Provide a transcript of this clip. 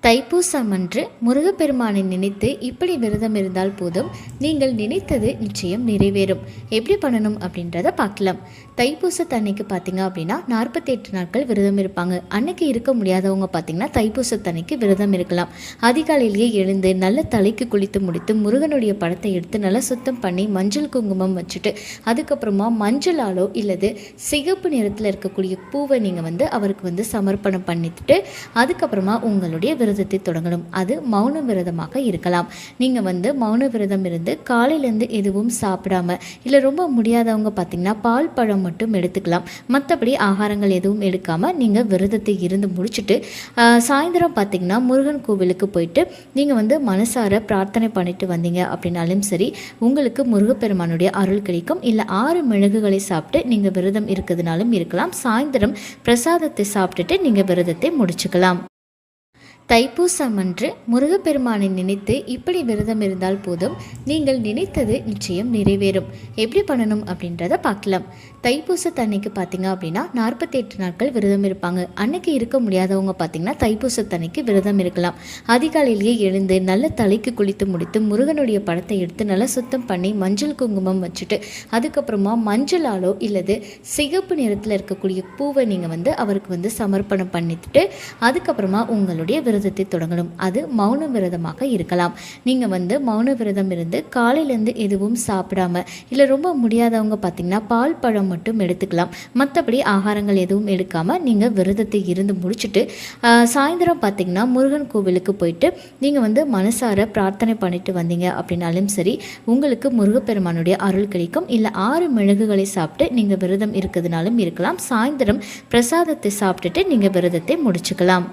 தைப்பூசம் அன்று முருகப்பெருமானை நினைத்து இப்படி விரதம் இருந்தால் போதும், நீங்கள் நினைத்தது நிச்சயம் நிறைவேறும். எப்படி பண்ணணும் அப்படின்றத பார்க்கலாம். தைப்பூசத்தன்னைக்கு பார்த்தீங்க அப்படின்னா 48 நாட்கள் விரதம் இருப்பாங்க. அன்னைக்கு இருக்க முடியாதவங்க பார்த்தீங்கன்னா தைப்பூசத்தன்னைக்கு விரதம் இருக்கலாம். அதிகாலையிலேயே எழுந்து நல்ல தலைக்கு குளித்து முடித்து முருகனுடைய படத்தை எடுத்து நல்லா சுத்தம் பண்ணி மஞ்சள் குங்குமம் வச்சுட்டு அதுக்கப்புறமா மஞ்சளாலோ இல்லது சிகப்பு நிறத்தில் இருக்கக்கூடிய பூவை நீங்கள் அவருக்கு சமர்ப்பணம் பண்ணிட்டு அதுக்கப்புறமா உங்களுடைய விரதத்தை தொடங்கணும். அது மௌன விரதமாக இருக்கலாம். நீங்கள் மௌன விரதம் இருந்து காலையிலேருந்து எதுவும் சாப்பிடாம இல்லை ரொம்ப முடியாதவங்க பார்த்தீங்கன்னா பால் பழம் மட்டும் எடுத்துக்கலாம். மற்றபடி ஆகாரங்கள் எதுவும் எடுக்காமல் நீங்கள் விரதத்தை இருந்து முடிச்சுட்டு சாயந்தரம் பார்த்தீங்கன்னா முருகன் கோவிலுக்கு போயிட்டு நீங்கள் மனசார பிரார்த்தனை பண்ணிட்டு வந்தீங்க அப்படின்னாலும் சரி, உங்களுக்கு முருகப்பெருமானுடைய அருள் கிடைக்கும். இல்லை 6 மிளகுகளை சாப்பிட்டு நீங்கள் விரதம் இருக்கிறதுனாலும் இருக்கலாம். சாயந்தரம் பிரசாதத்தை சாப்பிட்டுட்டு நீங்கள் விரதத்தை முடிச்சுக்கலாம். தைப்பூசம் அன்று முருகப்பெருமானை நினைத்து இப்படி விரதம் இருந்தால் போதும், நீங்கள் நினைத்தது நிச்சயம் நிறைவேறும். எப்படி பண்ணணும் அப்படின்றத பார்க்கலாம். தைப்பூசத்தன்னைக்கு பார்த்தீங்க அப்படின்னா 48 நாட்கள் விரதம் இருப்பாங்க. அன்னைக்கு இருக்க முடியாதவங்க பார்த்தீங்கன்னா தைப்பூசத்தன்னைக்கு விரதம் இருக்கலாம். அதிகாலையிலேயே எழுந்து நல்ல தலைக்கு குளித்து முடித்து முருகனுடைய படத்தை எடுத்து நல்லா சுத்தம் பண்ணி மஞ்சள் குங்குமம் வச்சுட்டு அதுக்கப்புறமா மஞ்சளாலோ இல்லது சிகப்பு நிறத்தில் இருக்கக்கூடிய பூவை நீங்கள் அவருக்கு சமர்ப்பணம் பண்ணிட்டு அதுக்கப்புறமா உங்களுடைய விரதத்தை தொடங்கணும். அது மௌன விரதமாக இருக்கலாம். நீங்கள் மௌன விரதம் இருந்து காலையிலேருந்து எதுவும் சாப்பிடாம இல்லை ரொம்ப முடியாதவங்க பார்த்தீங்கன்னா பால் பழம் மட்டும் எடுத்துக்கலாம். மற்றபடி ஆகாரங்கள் எதுவும் எடுக்காமல் நீங்கள் விரதத்தை இருந்து முடிச்சுட்டு சாயந்தரம் பார்த்தீங்கன்னா முருகன் கோவிலுக்கு போயிட்டு நீங்கள் மனசார பிரார்த்தனை பண்ணிட்டு வந்தீங்க அப்படின்னாலும் சரி, உங்களுக்கு முருகப்பெருமானுடைய அருள் கிடைக்கும். இல்லை 6 மிளகுகளை சாப்பிட்டு நீங்கள் விரதம் இருக்கிறதுனாலும் இருக்கலாம். சாயந்தரம் பிரசாதத்தை சாப்பிட்டுட்டு நீங்கள் விரதத்தை முடிச்சுக்கலாம்.